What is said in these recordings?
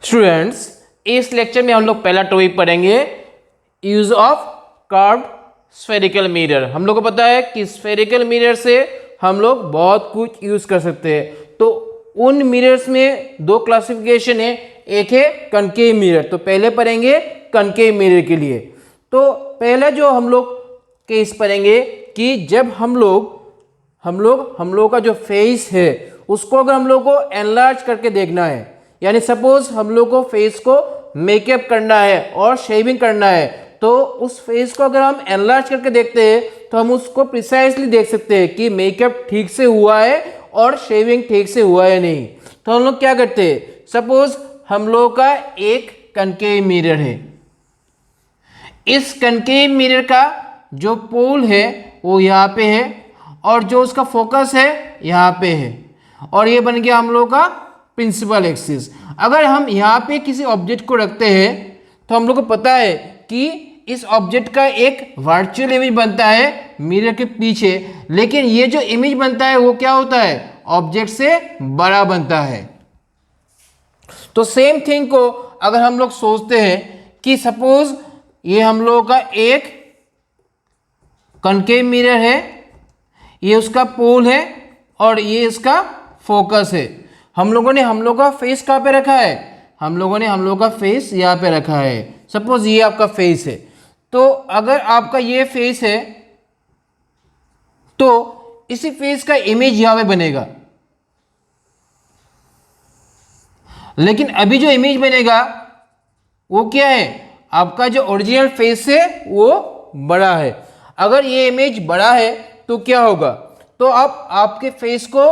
Students, इस lecture में हम लोग पहला टॉपिक पढ़ेंगे use of curved spherical mirror. हम लोग को पता है कि स्फेरिकल मिरर से हम लोग बहुत कुछ यूज कर सकते हैं। तो उन मिरर्स में दो क्लासिफिकेशन है, एक है कनकेव मिरर। तो पहले पढ़ेंगे कनकेव मिरर के लिए। तो पहला जो हम लोग केस पढ़ेंगे कि जब हम लोग का जो फेस है उसको अगर हम लोग को एनलार्ज करके देखना है, यानी सपोज हम लोग को फेस को मेकअप करना है और शेविंग करना है, तो उस फेस को अगर हम एनलार्ज करके देखते हैं तो हम उसको प्रिसाइसली देख सकते हैं कि मेकअप ठीक से हुआ है और शेविंग ठीक से हुआ है नहीं। तो हम लोग क्या करते हैं, सपोज हम लोग का एक कनकेव मिरर है, इस कनकेव मिरर का जो पोल है वो यहाँ पे है और जो उसका फोकस है यहाँ पे है, और ये बन गया हम लोग का प्रिंसिपल एक्सिस। अगर हम यहाँ पे किसी ऑब्जेक्ट को रखते हैं तो हम लोग को पता है कि इस ऑब्जेक्ट का एक वर्चुअल इमेज बनता है मिरर के पीछे, लेकिन ये जो इमेज बनता है वो क्या होता है, ऑब्जेक्ट से बड़ा बनता है। तो सेम थिंग को अगर हम लोग सोचते हैं कि सपोज ये हम लोग का एक कनकेव मिरर है, ये उसका पोल है और ये इसका फोकस है। हम लोगों का फेस कहाँ पे रखा है, हम लोगों का फेस यहाँ पे रखा है। सपोज ये आपका फेस है, तो अगर आपका ये फेस है तो इसी फेस का इमेज यहाँ पे बनेगा, लेकिन अभी जो इमेज बनेगा वो क्या है, आपका जो ओरिजिनल फेस है वो बड़ा है। अगर ये इमेज बड़ा है तो क्या होगा, तो आप आपके फेस को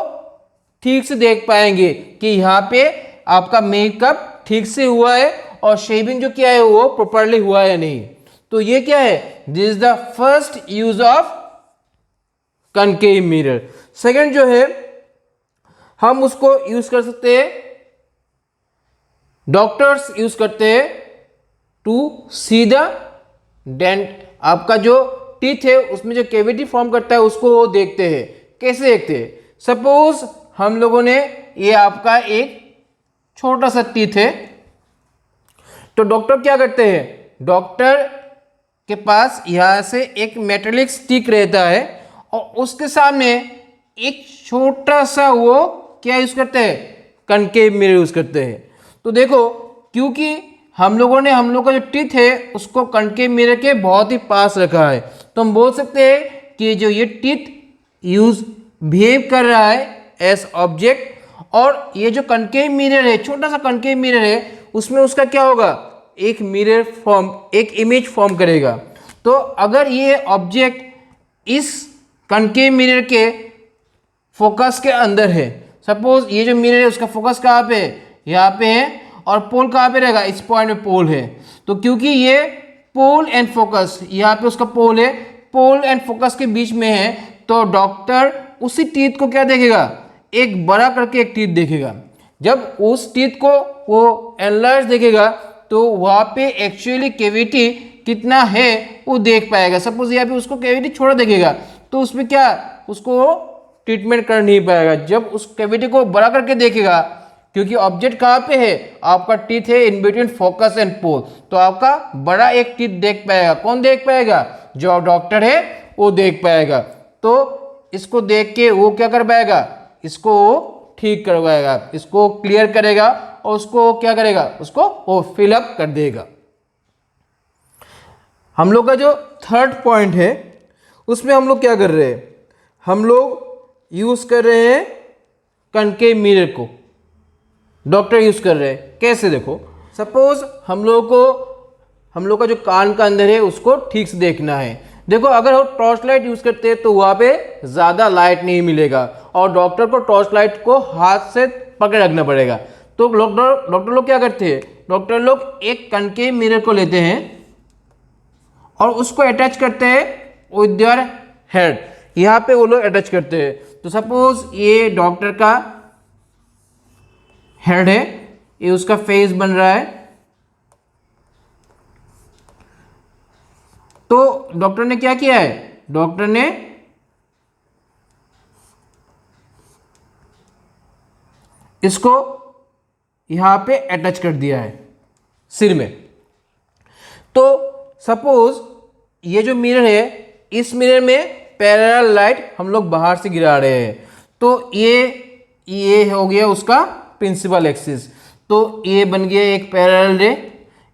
ठीक से देख पाएंगे कि यहाँ पे आपका मेकअप ठीक से हुआ है और शेविंग जो किया है वो प्रॉपरली हुआ है नहीं। तो ये क्या है, this is the first use of concave mirror. Second जो है, हम उसको यूज कर सकते हैं, डॉक्टर्स यूज करते हैं टू सी द डेंट। आपका जो टीथ है उसमें जो कैविटी फॉर्म करता है उसको वो देखते हैं। कैसे देखते हैं, सपोज हम लोगों ने ये आपका एक छोटा सा टीथ है, तो डॉक्टर क्या करते हैं, डॉक्टर के पास यहां से एक मेटेलिक स्टिक रहता है और उसके सामने एक छोटा सा वो क्या यूज करते हैं, कनकेव मिरर यूज करते हैं। तो देखो, क्योंकि हम लोग का जो टीथ है उसको कनकेव मिरर के बहुत ही पास रखा है, तो हम बोल सकते हैं कि जो ये टीथ यूज बिहेव कर रहा है एज ऑब्जेक्ट, और ये जो कनकेव मिरर है, छोटा सा कनकेव मिरर है, उसमें उसका क्या होगा, एक मिरर फॉर्म, एक इमेज फॉर्म करेगा। तो अगर ये ऑब्जेक्ट इस कनकेव मिरर के फोकस के अंदर है, सपोज ये जो मिरर है उसका फोकस कहाँ पे है, यहाँ पे है, और पोल कहाँ पे रहेगा, इस पॉइंट में पोल है। तो क्योंकि ये पोल एंड फोकस, यहाँ पे उसका पोल है, पोल एंड फोकस के बीच में है, तो डॉक्टर उसी टीथ को क्या देखेगा, एक बड़ा करके एक टीथ देखेगा। जब उस टीथ को वो एनलार्ज देखेगा तो वहाँ पे एक्चुअली कैविटी कितना है वो देख पाएगा। सपोज यहाँ पे उसको कैविटी छोटा देखेगा तो उसमें क्या, उसको ट्रीटमेंट कर नहीं पाएगा। जब उस कैविटी को बड़ा करके देखेगा, क्योंकि ऑब्जेक्ट कहाँ पे है, आपका टीथ है in between focus and pole, तो आपका बड़ा एक टीथ देख पाएगा। कौन देख पाएगा, जो डॉक्टर है वो देख पाएगा। तो इसको देख के वो क्या कर पाएगा, इसको वो ठीक करवाएगा, इसको क्लियर करेगा और उसको क्या करेगा, उसको वो फिलअप कर देगा। हम लोग का जो थर्ड पॉइंट है उसमें हम लोग क्या कर रहे हैं, हम लोग यूज कर रहे हैं कनकेव मिरर को, डॉक्टर यूज कर रहे हैं। कैसे, देखो, सपोज हम लोग का जो कान का अंदर है उसको ठीक से देखना है। देखो, अगर हम टॉर्च लाइट यूज करते हैं तो वहां पे ज्यादा लाइट नहीं मिलेगा और डॉक्टर को टॉर्च लाइट को हाथ से पकड़ रखना पड़ेगा। तो डॉक्टर लोग क्या करते हैं, डॉक्टर लोग एक कनकेव मिरर को लेते हैं और उसको अटैच करते हैं विद देयर हेड, यहाँ पे वो लोग अटैच करते हैं। तो सपोज ये डॉक्टर का हेड है, ये उसका फेस बन रहा है, तो डॉक्टर ने क्या किया है, डॉक्टर ने इसको यहाँ पे अटैच कर दिया है सिर में। तो सपोज ये जो मिरर है, इस मिरर में पैरेलल लाइट हम लोग बाहर से गिरा रहे हैं, तो ये हो गया उसका प्रिंसिपल एक्सिस। तो ये बन गया एक पैरेलल रे,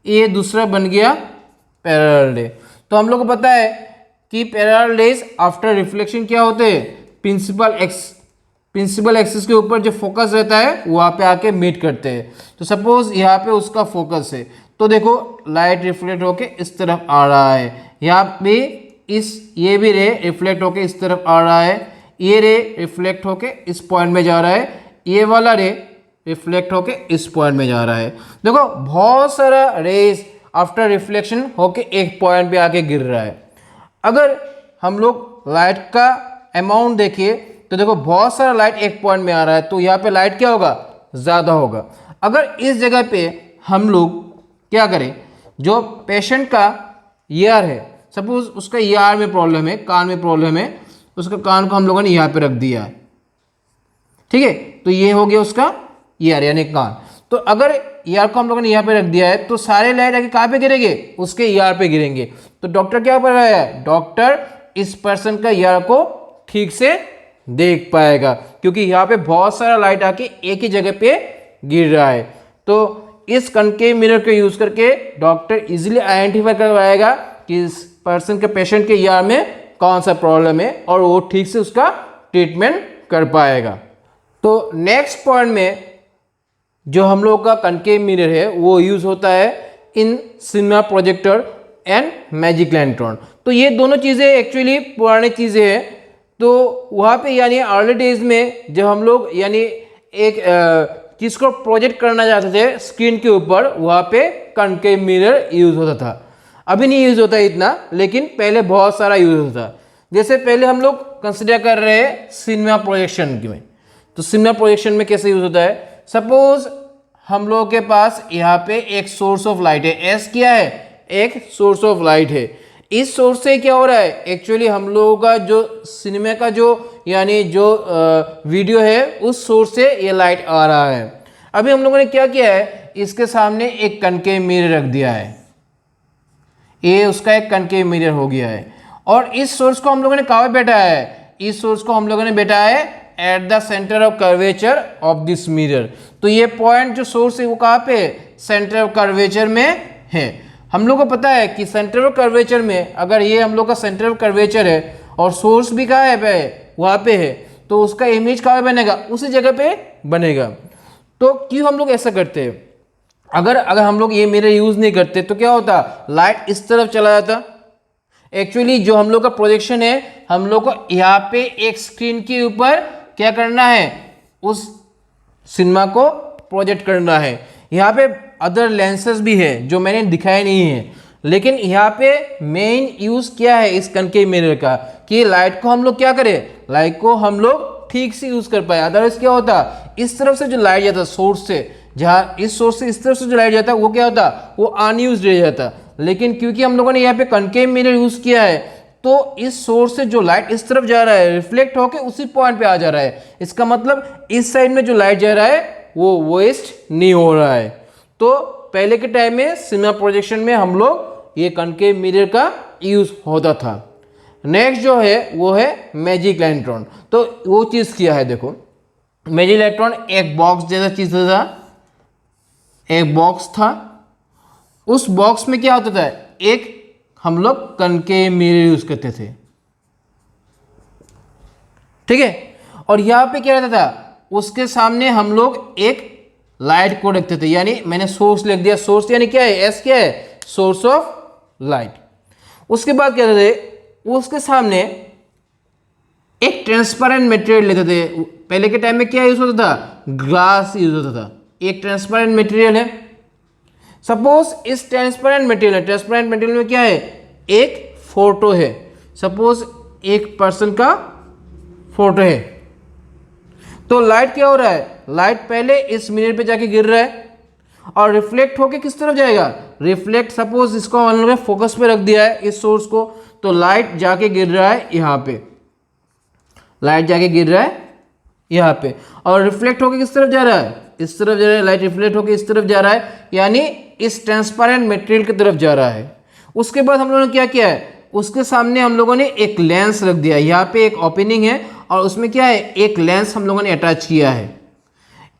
ये दूसरा बन गया पैरेलल रे। तो हम लोग को पता है कि पैरेलल रेज आफ्टर रिफ्लेक्शन क्या होते हैं, प्रिंसिपल एक्सिस के ऊपर जो फोकस रहता है वहाँ पे आके मीट करते हैं। तो सपोज यहाँ पे उसका फोकस है, तो देखो लाइट रिफ्लेक्ट होके इस तरफ आ रहा है, यहाँ पे ये भी रे रिफ्लेक्ट होके इस तरफ आ रहा है, ये रे रिफ्लेक्ट होके इस पॉइंट में जा रहा है, ये वाला रे रिफ्लेक्ट होके इस पॉइंट में जा रहा है। देखो बहुत सारा रेज आफ्टर रिफ्लेक्शन होके एक पॉइंट पे आके गिर रहा है। अगर हम लोग लाइट का अमाउंट देखिए तो देखो बहुत सारा लाइट एक पॉइंट में आ रहा है, तो यहाँ पे लाइट क्या होगा, ज़्यादा होगा। अगर इस जगह पे हम लोग क्या करें, जो पेशेंट का ईयर है, सपोज उसका ईयर में प्रॉब्लम है, कान में प्रॉब्लम है, उसका कान को हम लोगों ने यहाँ पे रख दिया है, ठीक है, तो ये हो गया उसका ईयर यानी कान। तो अगर ईयर को हम लोगों ने यहाँ पे रख दिया है तो सारे लाइट आके कहाँ पे गिरेंगे, उसके ईयर पे गिरेंगे। तो डॉक्टर क्या कर रहा है, डॉक्टर इस पर्सन का ईयर को ठीक से देख पाएगा, क्योंकि यहाँ पे बहुत सारा लाइट आके एक ही जगह पे गिर रहा है। तो इस कनकेव मिरर को यूज करके डॉक्टर इजीली आइडेंटिफाई कर पाएगा कि इस पर्सन के पेशेंट के ईयर में कौन सा प्रॉब्लम है और वो ठीक से उसका ट्रीटमेंट कर पाएगा। तो नेक्स्ट पॉइंट में जो हम लोग का कनकेव मिरर है वो यूज होता है in cinema projector and magic lantern. तो ये दोनों चीज़ें एक्चुअली पुरानी चीज़ें हैं। तो वहाँ पे यानी अर्ली डेज में जब हम लोग यानी एक चीज़ को प्रोजेक्ट करना चाहते थे स्क्रीन के ऊपर, वहाँ पे कनकेव मिरर यूज़ होता था। अभी नहीं यूज़ होता इतना, लेकिन पहले बहुत सारा यूज़ होता था। जैसे पहले हम लोग कंसिडर कर रहे हैं सिनेमा प्रोजेक्शन में, तो सिनेमा प्रोजेक्शन में कैसे यूज़ होता है, सपोज हम लोगों के पास यहाँ पे एक सोर्स ऑफ लाइट है, एस क्या है, एक सोर्स ऑफ लाइट है। इस सोर्स से क्या हो रहा है, एक्चुअली हम लोगों का जो सिनेमा का जो यानी जो वीडियो है उस सोर्स से ये लाइट आ रहा है। अभी हम लोगों ने क्या किया है, इसके सामने एक कनकेव मिरर रख दिया है, ये उसका एक कनकेव मिरर हो गया है। और इस सोर्स को हम लोगों ने कहाँ बैठाया है, इस सोर्स को हम लोगों ने बैठाया है at the centre of curvature of this mirror. तो ये पॉइंट जो सोर्स है वो कहाँ पे, सेंटर ऑफ कर्वेचर में है। हम लोग को पता है कि सेंटर ऑफ कर्वेचर में अगर ये हम लोग का सेंटर ऑफ कर्वेचर है और सोर्स भी कहाँ है, वहाँ पे है, तो उसका इमेज कहाँ बनेगा, उसी जगह पे बनेगा। तो क्यों हम लोग ऐसा करते हैं, अगर हम लोग ये मिरर यूज नहीं करते तो क्या होता, लाइट इस तरफ चला जाता। एक्चुअली जो हम लोग का प्रोजेक्शन है, हम लोग को यहाँ पे एक स्क्रीन के ऊपर क्या करना है, उस सिनेमा को प्रोजेक्ट करना है। यहाँ पे अदर लेंसेज भी है जो मैंने दिखाया नहीं है, लेकिन यहाँ पे मेन यूज क्या है इस कनकेव मिरर का, कि लाइट को हम लोग क्या करें, लाइट को हम लोग ठीक से यूज कर पाए। अदरवाइज क्या होता, इस तरफ से जो लाइट जाता सोर्स से, जहाँ इस सोर्स से इस तरफ से जो लाइट जाता वो क्या होता, वो अनयूज रह जाता। लेकिन क्योंकि हम लोगों ने यहाँ पे कनकेव मिरर यूज किया है, तो इस सोर्स से जो लाइट इस तरफ जा रहा है रिफ्लेक्ट होके उसी पॉइंट पे आ जा रहा है। इसका मतलब इस साइड में जो लाइट जा रहा है वो वेस्ट नहीं हो रहा है। तो पहले के टाइम में सिनेमा प्रोजेक्शन में हम लोग ये कनकेव मिरर का यूज होता था। नेक्स्ट जो है वो है मैजिक लैंटर्न। तो वो चीज़ किया है, देखो मैजिक लैंटर्न एक बॉक्स जैसा चीज़ था, एक बॉक्स था, उस बॉक्स में क्या होता था, एक हम लोग कनकेव मिरर यूज करते थे, ठीक है। और यहाँ पे क्या रहता था, उसके सामने हम लोग एक लाइट को रखते थे, यानी मैंने सोर्स लिख दिया, सोर्स यानी क्या है, एस क्या है, सोर्स ऑफ लाइट। उसके बाद क्या करते थे, उसके सामने एक ट्रांसपेरेंट मटेरियल लेते थे। पहले के टाइम में क्या यूज होता था, ग्लास यूज होता था। एक ट्रांसपेरेंट मटेरियल है, सपोज इस ट्रांसपेरेंट मटेरियल में क्या है, एक फोटो है, सपोज एक पर्सन का फोटो है। तो लाइट क्या हो रहा है, लाइट पहले इस मिरर पे जाके गिर रहा है और रिफ्लेक्ट होके किस तरफ जाएगा, रिफ्लेक्ट, सपोज इसको हम लोगों ने फोकस पे रख दिया है इस सोर्स को, तो लाइट जाके गिर रहा है यहाँ पे, लाइट जाके गिर रहा है यहाँ पे, और रिफ्लेक्ट होके किस तरफ जा रहा है, इस तरफ जा रहा है, लाइट रिफ्लेक्ट होकर इस तरफ जा रहा है, यानी इस ट्रांसपेरेंट मटेरियल की तरफ जा रहा है। उसके बाद हम लोगों ने क्या किया है, उसके सामने हम लोगों ने एक लेंस रख दिया। यहाँ पे एक ओपनिंग है और उसमें क्या है, एक लेंस हम लोगों ने अटैच किया है।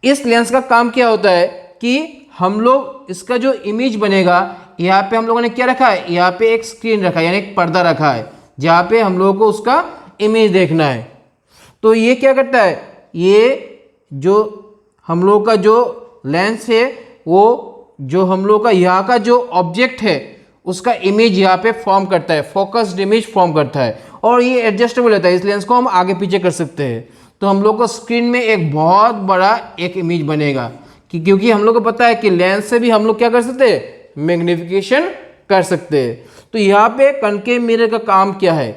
इस लेंस का काम क्या होता है कि हम लोग इसका जो इमेज बनेगा, यहाँ पे हम लोगों ने क्या रखा है, यहाँ पे एक स्क्रीन रखा है, यानी एक पर्दा रखा है जहाँ पे हम लोगों को उसका इमेज देखना है। तो ये क्या करता है, ये जो हम लोग का जो लेंस है, वो जो हम लोग का यहाँ का जो ऑब्जेक्ट है उसका इमेज यहाँ पे फॉर्म करता है, फोकस्ड इमेज फॉर्म करता है। और ये एडजस्टेबल रहता है, इस लेंस को हम आगे पीछे कर सकते हैं। तो हम लोग को स्क्रीन में एक बहुत बड़ा एक इमेज बनेगा क्योंकि हम लोग को पता है कि लेंस से भी हम लोग क्या कर सकते हैं, मैग्निफिकेशन कर सकते हैं। तो यहाँ पे कनकेव मिरर का काम क्या है,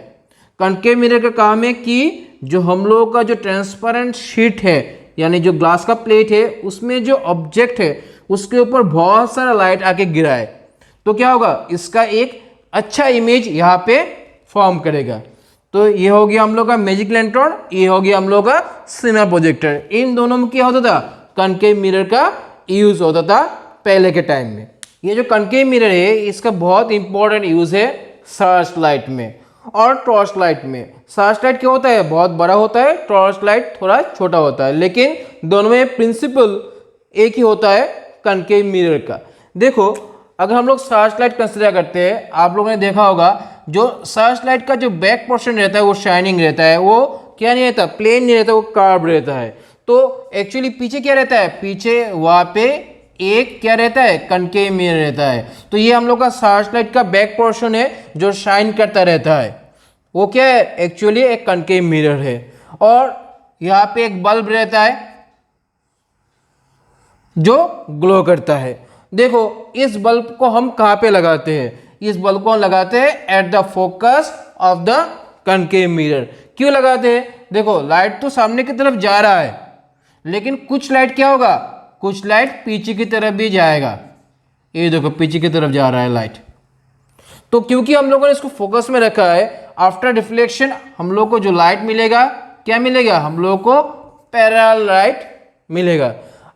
कनकेव मिरर का काम है कि जो हम लोगों का जो ट्रांसपेरेंट शीट है, यानी जो ग्लास का प्लेट है, उसमें जो ऑब्जेक्ट है उसके ऊपर बहुत सारा लाइट आके गिरा है, तो क्या होगा, इसका एक अच्छा इमेज यहाँ पे फॉर्म करेगा। तो ये हो गया हम लोग का मैजिक लैंटर्न, ये हो गया हम लोग का सिनेमा प्रोजेक्टर। इन दोनों में क्या होता था, कनकेव मिरर का यूज होता था पहले के टाइम में। ये जो कनकेव मिरर है इसका बहुत इंपॉर्टेंट यूज है सर्च लाइट में और टॉर्च लाइट में। सर्च लाइट क्या होता है, बहुत बड़ा होता है, टॉर्च लाइट थोड़ा छोटा होता है, लेकिन दोनों में प्रिंसिपल एक ही होता है कनकेव मिरर का। देखो अगर हम लोग सर्च लाइट कंसिडर करते हैं, आप लोगों ने देखा होगा जो सर्च लाइट का जो बैक पोर्शन रहता है वो शाइनिंग रहता है, वो क्या नहीं रहता, प्लेन नहीं रहता, वो कार्व रहता है। तो एक्चुअली पीछे क्या रहता है, पीछे वहाँ पे एक क्या रहता है, कनकेव मिरर रहता है। तो ये हम लोग का सर्च लाइट का बैक पोर्शन है जो शाइन करता रहता है, वो क्या है, एक्चुअली एक कनकेव मिरर है। और यहाँ पे एक बल्ब रहता है जो ग्लो करता है। देखो इस बल्ब को हम कहाँ पे लगाते हैं, इस बल्ब को हम लगाते हैं at the focus of the concave mirror. क्यों लगाते हैं, देखो लाइट तो सामने की तरफ जा रहा है, लेकिन कुछ लाइट क्या होगा, कुछ लाइट पीछे की तरफ भी जाएगा। ये देखो पीछे की तरफ जा रहा है लाइट। तो क्योंकि हम लोगों ने इसको फोकस में रखा है, आफ्टर रिफ्लेक्शन हम लोग को जो लाइट मिलेगा, क्या मिलेगा, हम लोग को पैरेलल लाइट मिलेगा।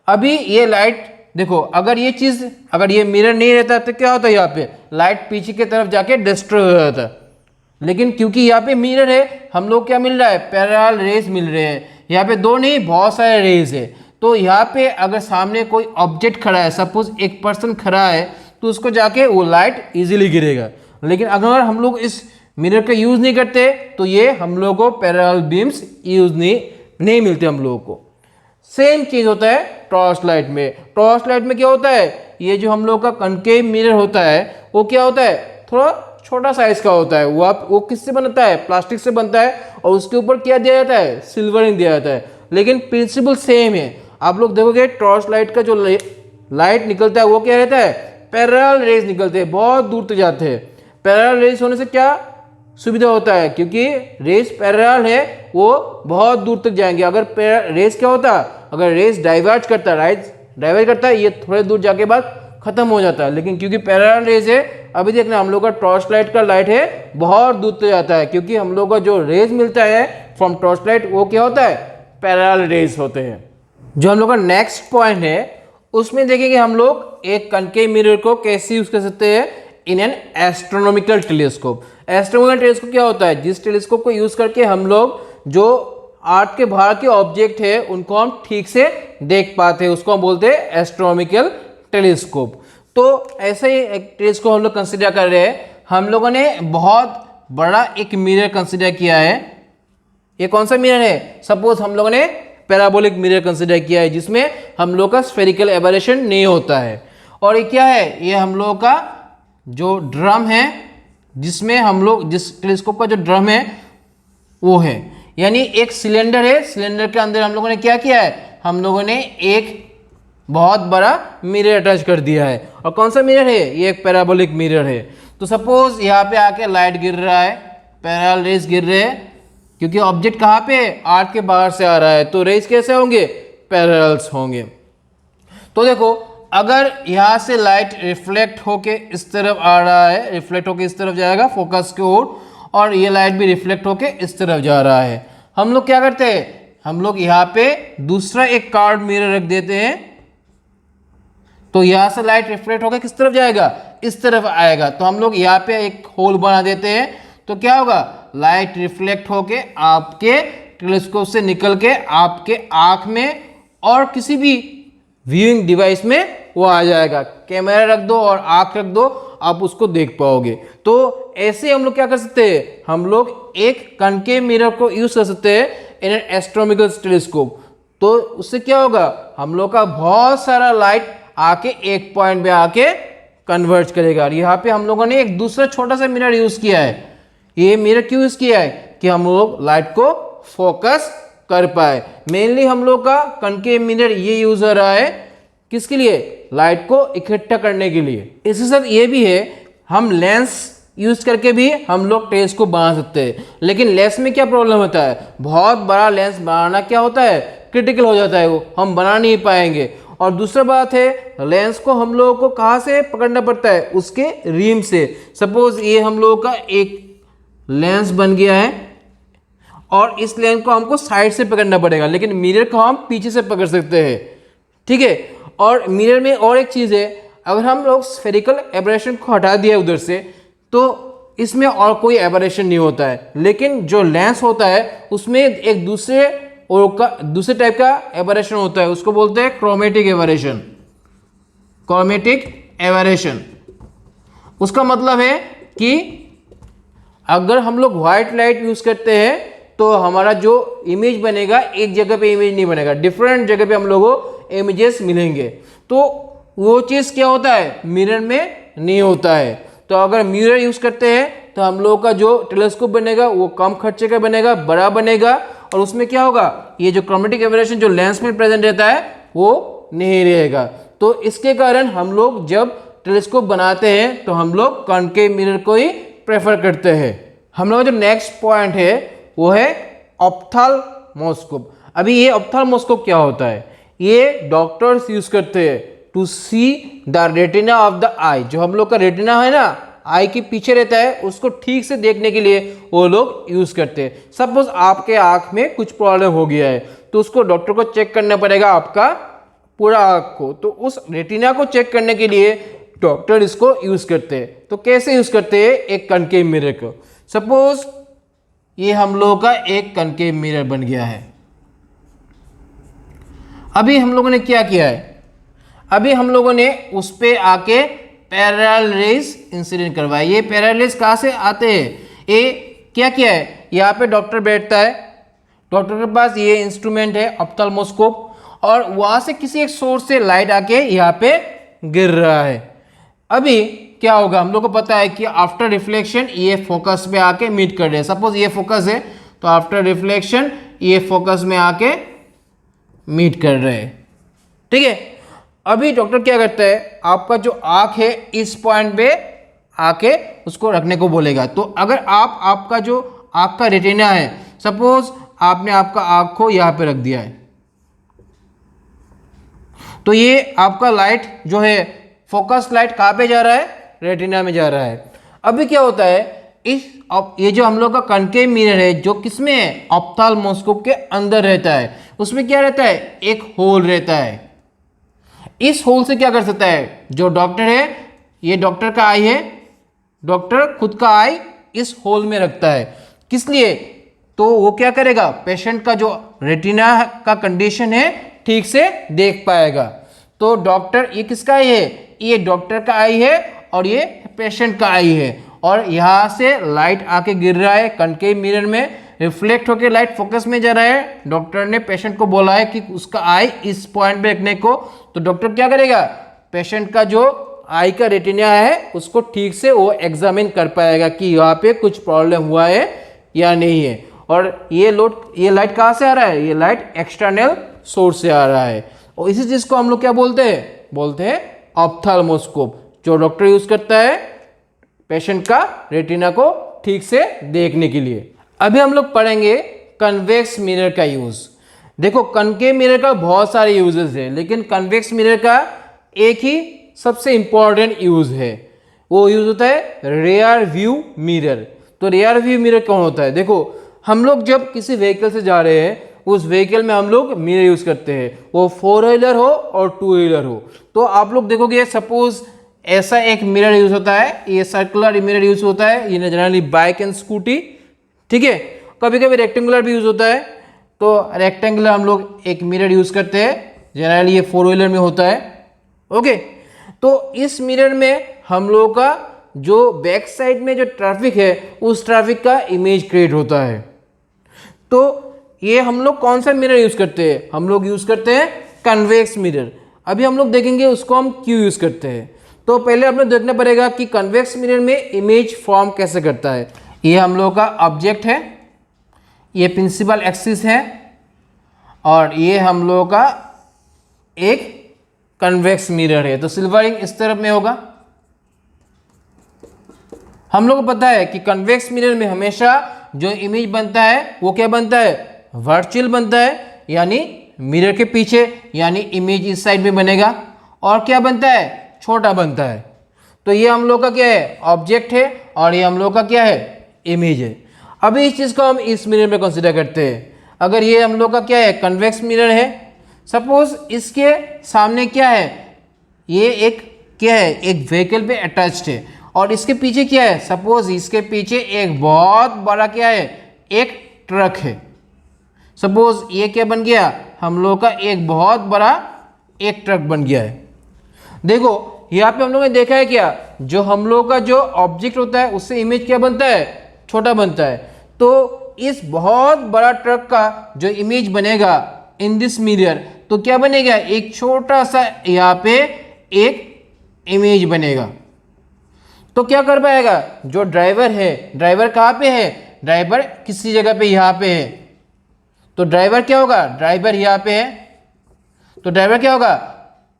अभी ये लाइट देखो, अगर ये चीज, अगर ये मिरर नहीं रहता तो क्या होता है, यहाँ पे लाइट पीछे की तरफ जाके डिस्ट्रॉय हो जाता। लेकिन क्योंकि यहाँ पे मिरर है, हम लोग क्या मिल रहा है, पैरेलल रेज मिल रहे हैं। यहाँ पे दो नहीं, बहुत सारे रेज है। तो यहाँ पे अगर सामने कोई ऑब्जेक्ट खड़ा है, सपोज एक पर्सन खड़ा है, तो उसको जाके वो लाइट इजीली गिरेगा। लेकिन अगर हम लोग इस मिरर का यूज नहीं करते तो ये हम लोग को पैरेलल बीम्स यूज नहीं मिलते हम लोगों को। सेम चीज होता है टॉर्च लाइट में। टॉर्च लाइट में क्या होता है, ये जो हम लोग का कनकेव मिरर होता है वो क्या होता है, थोड़ा छोटा साइज का होता है। वो किससे बनता है, प्लास्टिक से बनता है, और उसके ऊपर क्या दिया जाता है, सिल्वरिंग दिया जाता है। लेकिन प्रिंसिपल सेम है। आप लोग देखोगे टॉर्च लाइट का जो लाइट निकलता है वो क्या रहता है, पैरेलल रेज निकलते हैं, बहुत दूर तक जाते हैं। पैरेलल रेज होने से क्या सुविधा होता है, क्योंकि रेस पैरेलल है वो बहुत दूर तक जाएंगे। अगर रेस क्या होता है, अगर रेस डाइवर्ज करता है, ये थोड़े दूर जाके बाद खत्म हो जाता है। लेकिन क्योंकि पैरेलल रेज है, अभी देखना हम लोग का टॉर्च लाइट का लाइट है बहुत दूर तक जाता है, क्योंकि हम लोग का जो रेज मिलता है फ्रॉम टॉर्च लाइट वो क्या होता है, पैरेलल रेज होते हैं। जो हम लोग का नेक्स्ट पॉइंट है उसमें देखेंगे हम लोग एक कनकेव मिरर को कैसे यूज कर सकते हैं in an astronomical telescope. Astronomical telescope क्या होता है, जिस टेलीस्कोप को यूज करके हम लोग जो अर्थ के बाहर के ऑब्जेक्ट है उनको हम ठीक से देख पाते हैं, उसको हम बोलते हैं एस्ट्रोनॉमिकल टेलीस्कोप। तो ऐसे ही एक टेलीस्कोप हम लोग कंसिडर कर रहे हैं। हम लोगों ने बहुत बड़ा एक मिरर कंसिडर किया है। ये कौन सा मिरर है, सपोज हम लोगों ने पैराबोलिक मिरर कंसिडर किया है, जिसमें हम लोग का स्फेरिकल एबरेशन नहीं होता है। और ये क्या है, ये हम लोग का जो ड्रम है, जिसमें हम लोग जिस टेलीस्कोप का जो ड्रम है वो है, यानी एक सिलेंडर है, सिलेंडर के अंदर हम लोगों ने क्या किया है, हम लोगों ने एक बहुत बड़ा मिरर अटैच कर दिया है। और कौन सा मिरर है, ये एक पैराबोलिक मिरर है। तो सपोज यहाँ पे आके लाइट गिर रहा है, पैरेलल रेज गिर रहे हैं, क्योंकि ऑब्जेक्ट कहाँ पे, अर्थ के बाहर से आ रहा है, तो रेज कैसे होंगे, पैरेलल्स होंगे। तो देखो अगर यहाँ से लाइट रिफ्लेक्ट होके इस तरफ आ रहा है, रिफ्लेक्ट होके इस तरफ जाएगा फोकस की ओर, और ये लाइट भी रिफ्लेक्ट होके इस तरफ जा रहा है, हम लोग क्या करते हैं, हम लोग यहाँ पे दूसरा एक कार्ड मिरर रख देते हैं तो यहाँ से लाइट रिफ्लेक्ट होकर किस तरफ जाएगा, इस तरफ आएगा। तो हम लोग यहाँ पे एक होल बना देते हैं, तो क्या होगा, लाइट रिफ्लेक्ट होके आपके टेलीस्कोप से निकल के आपके आंख में और किसी भी व्यूइंग डिवाइस में वो आ जाएगा। कैमरा रख दो और आंख रख दो, आप उसको देख पाओगे। तो ऐसे हम लोग क्या कर सकते हैं, हम लोग एक कनकेव मिरर को यूज कर सकते हैं इन एन एस्ट्रोनॉमिकल टेलीस्कोप। तो उससे क्या होगा, हम लोग का बहुत सारा लाइट आके एक पॉइंट पे आके कन्वर्ज करेगा। और यहाँ पे हम लोगों ने एक दूसरा छोटा सा मिरर यूज किया है। ये मिरर क्यों यूज किया है, कि हम लोग लाइट को फोकस कर पाए। मेनली हम लोग का कनकेव मिरर ये यूज हो रहा है किसके लिए, लाइट को इकट्ठा करने के लिए। इसके साथ ये भी है, हम लेंस यूज करके भी हम लोग टेलीस्कोप बना सकते हैं। लेकिन लेंस में क्या प्रॉब्लम होता है, बहुत बड़ा लेंस बनाना क्या होता है, क्रिटिकल हो जाता है, वो हम बना नहीं पाएंगे। और दूसरा बात है, लेंस को हम लोगों को कहाँ से पकड़ना पड़ता है, उसके रिम से। सपोज ये हम लोगों का एक लेंस बन गया है और इस लेंस को हमको साइड से पकड़ना पड़ेगा, लेकिन मिरर को हम पीछे से पकड़ सकते हैं, ठीक है। और मिरर में और एक चीज़ है, अगर हम लोग स्फेरिकल एबरेशन को हटा दिया उधर से, तो इसमें और कोई एबरेशन नहीं होता है। लेकिन जो लेंस होता है उसमें एक दूसरे टाइप का एबरेशन होता है, उसको बोलते हैं क्रोमेटिक एबरेशन। क्रोमेटिक एबरेशन उसका मतलब है कि अगर हम लोग व्हाइट लाइट यूज करते हैं तो हमारा जो इमेज बनेगा एक जगह पे इमेज नहीं बनेगा, डिफरेंट जगह पे हम लोगों को इमेजेस मिलेंगे। तो वो चीज़ क्या होता है, मिरर में नहीं होता है। तो अगर मिरर यूज करते हैं तो हम लोगों का जो टेलीस्कोप बनेगा वो कम खर्चे का बनेगा, बड़ा बनेगा। और उसमें क्या होगा, ये जो क्रोमेटिक एबरेशन जो लेंस में प्रेजेंट रहता है वो नहीं रहेगा। तो इसके कारण हम लोग जब टेलीस्कोप बनाते हैं तो हम लोग कॉनकेव मिरर को ही प्रेफर करते हैं। हम लोग जो नेक्स्ट पॉइंट है वो है ऑप्थाल्मोस्कोप। अभी ये ऑप्थाल्मोस्कोप क्या होता है, ये डॉक्टर्स यूज करते हैं to see the retina of the eye. जो हम लोग का रेटिना है ना, आई के पीछे रहता है, उसको ठीक से देखने के लिए वो लोग यूज करते हैं। सपोज आपके आंख में कुछ प्रॉब्लम हो गया है तो उसको डॉक्टर को चेक करना पड़ेगा आपका पूरा आंख को। तो उस रेटिना को चेक करने के लिए डॉक्टर इसको यूज करते हैं। तो कैसे यूज करते हैं, एक कनकेव मिरर को। सपोज ये हम लोगों का एक कनकेव मिरर बन गया है। अभी हम लोगों ने क्या किया है, अभी हम लोगों ने उस पे आके पैरेलल रेज इंसिडेंट करवाया। ये पैरेलल रेज कहाँ से आते हैं, ये क्या किया है, यहाँ पे डॉक्टर बैठता है, डॉक्टर के पास ये इंस्ट्रूमेंट है ऑप्थाल्मोस्कोप, और वहाँ से किसी एक सोर्स से लाइट आके यहाँ पे गिर रहा है। अभी क्या होगा, हम लोग को पता है कि आफ्टर रिफ्लेक्शन ये फोकस में आके मीट कर रहे हैं। सपोज ये फोकस है तो आफ्टर रिफ्लेक्शन ये फोकस में आके मीट कर रहे हैं, ठीक है। अभी डॉक्टर क्या करता है, आपका जो आंख है इस पॉइंट पे आके उसको रखने को बोलेगा। तो अगर आपका जो आंख का रेटिना है, सपोज आपने आपका आंख को यहाँ पे रख दिया है, तो ये आपका लाइट जो है फोकस लाइट कहाँ पे जा रहा है, रेटिना में जा रहा है। अभी क्या होता है, ये जो हम लोग का कनकेव मिरर है जो किसमें है, ऑप्थाल्मोस्कोप के अंदर रहता है, उसमें क्या रहता है, एक होल रहता है। इस होल से क्या कर सकता है, जो डॉक्टर है, ये डॉक्टर का आई है, डॉक्टर खुद का आई इस होल में रखता है। किस लिए, तो वो क्या करेगा, पेशेंट का जो रेटिना का कंडीशन है ठीक से देख पाएगा। तो डॉक्टर, ये किसका आई है, ये डॉक्टर का आई है और ये पेशेंट का आई है। और यहाँ से लाइट आके गिर रहा है कनकेव मिरर में, रिफ्लेक्ट होकर लाइट फोकस में जा रहा है। डॉक्टर ने पेशेंट को बोला है कि उसका आई इस पॉइंट पे रखने को, तो डॉक्टर क्या करेगा, पेशेंट का जो आई का रेटिना है उसको ठीक से वो एग्जामिन कर पाएगा कि यहाँ पे कुछ प्रॉब्लम हुआ है या नहीं है। और ये लाइट कहाँ से आ रहा है, ये लाइट एक्सटर्नल सोर्स से आ रहा है। और इसी चीज़ को हम लोग क्या बोलते हैं ऑप्थाल्मोस्कोप, जो डॉक्टर यूज करता है पेशेंट का रेटिना को ठीक से देखने के लिए। अभी हम लोग पढ़ेंगे कन्वेक्स मिरर का यूज। देखो कनकेव मिरर का बहुत सारे यूजेस है, लेकिन कन्वेक्स मिरर का एक ही सबसे इंपॉर्टेंट यूज है, वो यूज होता है रेयर व्यू मिरर। तो रेयर व्यू मिरर कौन होता है, देखो हम लोग जब किसी व्हीकल से जा रहे हैं उस व्हीकल में हम लोग मिरर यूज़ करते हैं, वो 4 व्हीलर हो और 2 व्हीलर हो। तो आप लोग देखोगे सपोज ऐसा एक मिरर यूज़ होता है, ये सर्कुलर मिरर यूज़ होता है, ये जनरली बाइक एंड स्कूटी, ठीक है। कभी कभी रेक्टेंगुलर भी यूज़ होता है, तो रेक्टेंगुलर हम लोग एक मिरर यूज़ करते हैं, जनरली ये 4 व्हीलर में होता है, ओके। तो इस मिरर में हम लोगों का जो बैक साइड में जो ट्रैफिक है उस ट्रैफिक का इमेज क्रिएट होता है। तो ये हम लोग कौन सा मिरर यूज़ करते हैं, हम लोग यूज़ करते हैं कन्वेक्स मिरर। अभी हम लोग देखेंगे उसको हम क्यों यूज़ करते हैं। तो पहले हमें देखना पड़ेगा कि कन्वेक्स मिरर में इमेज फॉर्म कैसे करता है। ये हम लोग का ऑब्जेक्ट है, ये प्रिंसिपल एक्सिस है, और ये हम लोगों का एक कन्वेक्स मिरर है। तो सिल्वरिंग इस तरफ में होगा। हम लोग को पता है कि कन्वेक्स मिरर में हमेशा जो इमेज बनता है वो क्या बनता है, वर्चुअल बनता है, यानी मिरर के पीछे, यानी इमेज इस साइड में बनेगा, और क्या बनता है, छोटा बनता है। तो ये हम लोग का क्या है, ऑब्जेक्ट है, और ये हम लोग का क्या है, इमेज है। अभी इस चीज़ को हम इस मिरर में कंसिडर करते हैं। अगर ये हम लोग का क्या है, कन्वेक्स मिरर है, सपोज इसके सामने क्या है, ये एक क्या है, एक व्हीकल पे अटैच्ड है, और इसके पीछे क्या है, सपोज इसके पीछे एक बहुत बड़ा क्या है, एक ट्रक है। सपोज ये क्या बन गया, हम लोग का एक बहुत बड़ा एक ट्रक बन गया है। देखो यहाँ पे हम लोगों ने देखा है क्या, जो हम लोग का जो ऑब्जेक्ट होता है उससे इमेज क्या बनता है, छोटा बनता है। तो इस बहुत बड़ा ट्रक का जो इमेज बनेगा इन दिस मिरर, तो क्या बनेगा, एक छोटा सा यहाँ पे एक इमेज बनेगा। तो क्या कर पाएगा, जो ड्राइवर है, ड्राइवर कहाँ पे है, ड्राइवर किसी जगह पे यहाँ पे है, तो ड्राइवर क्या होगा, ड्राइवर यहाँ पे है, तो ड्राइवर क्या होगा,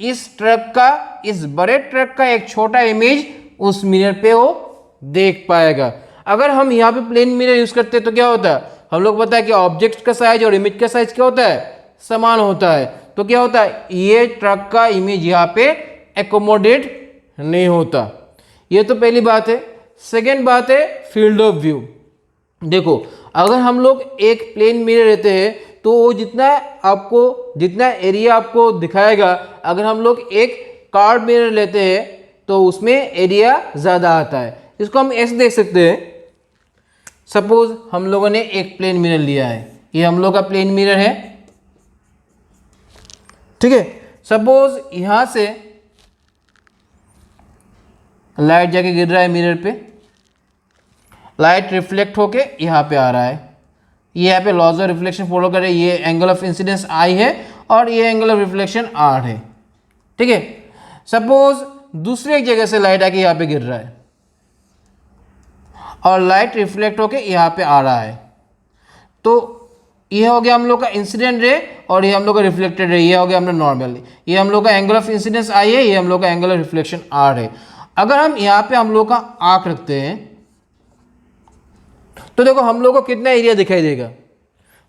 इस ट्रक का, इस बड़े ट्रक का एक छोटा इमेज उस मिरर पे वो देख पाएगा। अगर हम यहाँ पे प्लेन मिरर यूज करते हैं तो क्या होता है, हम लोग पता है कि ऑब्जेक्ट का साइज और इमेज का साइज क्या होता है, समान होता है। तो क्या होता है, ये ट्रक का इमेज यहाँ पे एकोमोडेट नहीं होता। ये तो पहली बात है। सेकेंड बात है फील्ड ऑफ व्यू। देखो अगर हम लोग एक प्लेन मिरर लेते हैं तो वो जितना एरिया आपको दिखाएगा, अगर हम लोग एक कार्ड मिरर लेते हैं तो उसमें एरिया ज़्यादा आता है। इसको हम ऐसे देख सकते हैं, सपोज हम लोगों ने एक प्लेन मिरर लिया है, ये हम लोग का प्लेन मिरर है, ठीक है। सपोज यहाँ से लाइट जाके गिर रहा है मिरर पे, लाइट रिफ्लेक्ट होके यहाँ पे आ रहा है, ये यहाँ पे लॉज ऑफ रिफ्लेक्शन फॉलो कर रहे हैं, ये एंगल ऑफ इंसिडेंस आई है और ये एंगल ऑफ रिफ्लेक्शन आर है, ठीक है। सपोज दूसरी एक जगह से लाइट आके यहाँ पे गिर रहा है और लाइट रिफ्लेक्ट होके यहाँ पे आ रहा है, तो ये हो गया हम लोग का इंसिडेंट रे और ये हम लोग का रिफ्लेक्टेड रे, ये हो गया हम लोग नॉर्मल। ये हम लोग का एंगल ऑफ इंसिडेंस आई है, ये हम लोग का एंगल ऑफ रिफ्लेक्शन आर है। अगर हम यहाँ पे हम लोग का आंख रखते हैं तो देखो हम लोग को कितना एरिया दिखाई देगा,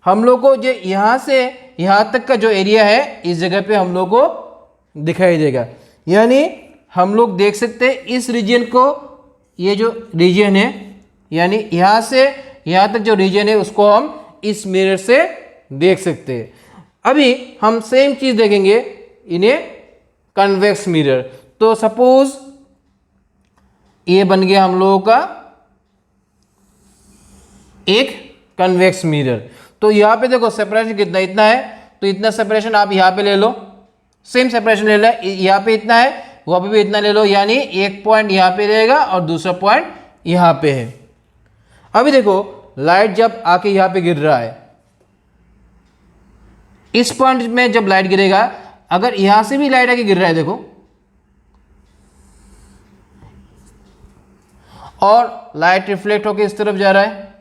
हम लोग को जो यहाँ से यहाँ तक का जो एरिया है इस जगह पे हम लोग को दिखाई देगा। यानी हम लोग देख सकते हैं इस रीजन को, ये जो रीजन है, यानी यहाँ से यहाँ तक जो रीजन है उसको हम इस मिरर से देख सकते हैं। अभी हम सेम चीज़ देखेंगे इन ए कन्वेक्स मिरर। तो सपोज ये बन गया हम लोगों का एक कन्वेक्स मिरर। तो यहाँ पे देखो सेपरेशन कितना, इतना है, तो इतना सेपरेशन आप यहाँ पे ले लो, सेम सेपरेशन ले लो, यहाँ पे इतना है वहाँ पे भी इतना ले लो, यानी एक पॉइंट यहाँ पे रहेगा और दूसरा पॉइंट यहाँ पे है। अभी देखो लाइट जब आके यहाँ पे गिर रहा है, इस पॉइंट में जब लाइट गिरेगा, अगर यहाँ से भी लाइट आके गिर रहा है देखो, और लाइट रिफ्लेक्ट होके इस तरफ जा रहा है,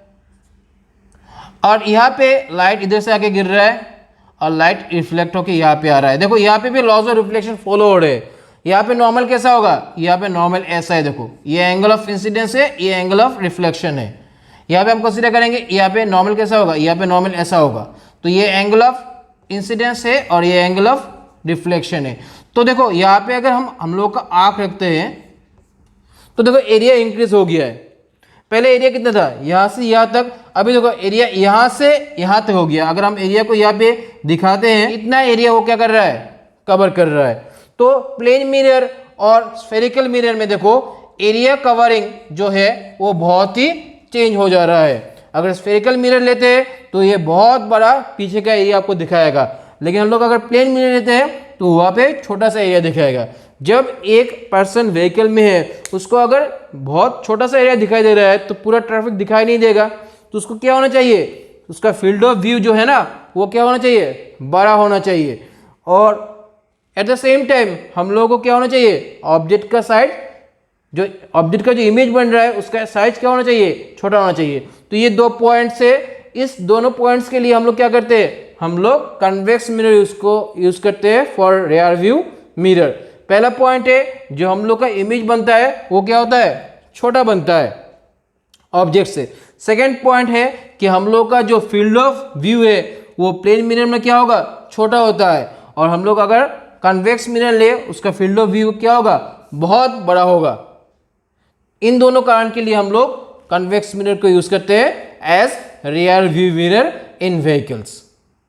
और यहाँ पे लाइट इधर से आके गिर रहा है और लाइट रिफ्लेक्ट होके यहाँ पे आ रहा है। देखो यहाँ पे भी लॉज ऑफ रिफ्लेक्शन फॉलो हो रहे हैं। यहाँ पे नॉर्मल कैसा होगा, यहाँ पे नॉर्मल ऐसा है, देखो ये एंगल ऑफ इंसिडेंस है, ये एंगल ऑफ रिफ्लेक्शन है। यहाँ पे हम कंसीडर करेंगे, यहाँ पे नॉर्मल कैसा होगा, यहाँ पे नॉर्मल ऐसा होगा, तो ये एंगल ऑफ इंसिडेंस है और ये एंगल ऑफ रिफ्लेक्शन है। तो देखो यहाँ पे अगर हम लोग का आँख रखते हैं तो देखो एरिया इंक्रीज हो गया है। पहले एरिया कितना था, यहाँ से यहाँ तक, अभी देखो एरिया यहाँ से यहाँ तक हो गया। अगर हम एरिया को यहाँ पे दिखाते हैं, इतना एरिया वो क्या कर रहा है, कवर कर रहा है। तो प्लेन मिरर और स्फेरिकल मिरर में देखो एरिया कवरिंग जो है वो बहुत ही चेंज हो जा रहा है। अगर स्फेरिकल मिरर लेते हैं तो ये बहुत बड़ा पीछे का एरिया आपको दिखाएगा, लेकिन हम लोग अगर प्लेन मिरर लेते हैं तो वहाँ पे छोटा सा एरिया दिखाएगा। जब एक पर्सन व्हीकल में है, उसको अगर बहुत छोटा सा एरिया दिखाई दे रहा है तो पूरा ट्रैफिक दिखाई नहीं देगा, तो उसको क्या होना चाहिए, उसका फील्ड ऑफ व्यू जो है ना वो क्या होना चाहिए, बड़ा होना चाहिए। और एट द सेम टाइम हम लोगों को क्या होना चाहिए, ऑब्जेक्ट का साइज, जो ऑब्जेक्ट का जो इमेज बन रहा है उसका साइज क्या होना चाहिए, छोटा होना चाहिए। तो ये 2 पॉइंट्स है, इस दोनों पॉइंट्स के लिए हम लोग क्या करते हैं, हम लोग कन्वेक्स मिरर यूज करते हैं फॉर रियर व्यू मिरर। पहला पॉइंट है जो हम लोग का इमेज बनता है वो क्या होता है, छोटा बनता है ऑब्जेक्ट से। सेकेंड पॉइंट है कि हम लोग का जो फील्ड ऑफ व्यू है वो प्लेन मिरर में क्या होगा, छोटा होता है, और हम लोग अगर कन्वेक्स मिरर ले उसका फील्ड ऑफ व्यू क्या होगा, बहुत बड़ा होगा। इन दोनों कारण के लिए हम लोग कन्वेक्स मिरर को यूज करते हैं as rear view mirror in vehicles.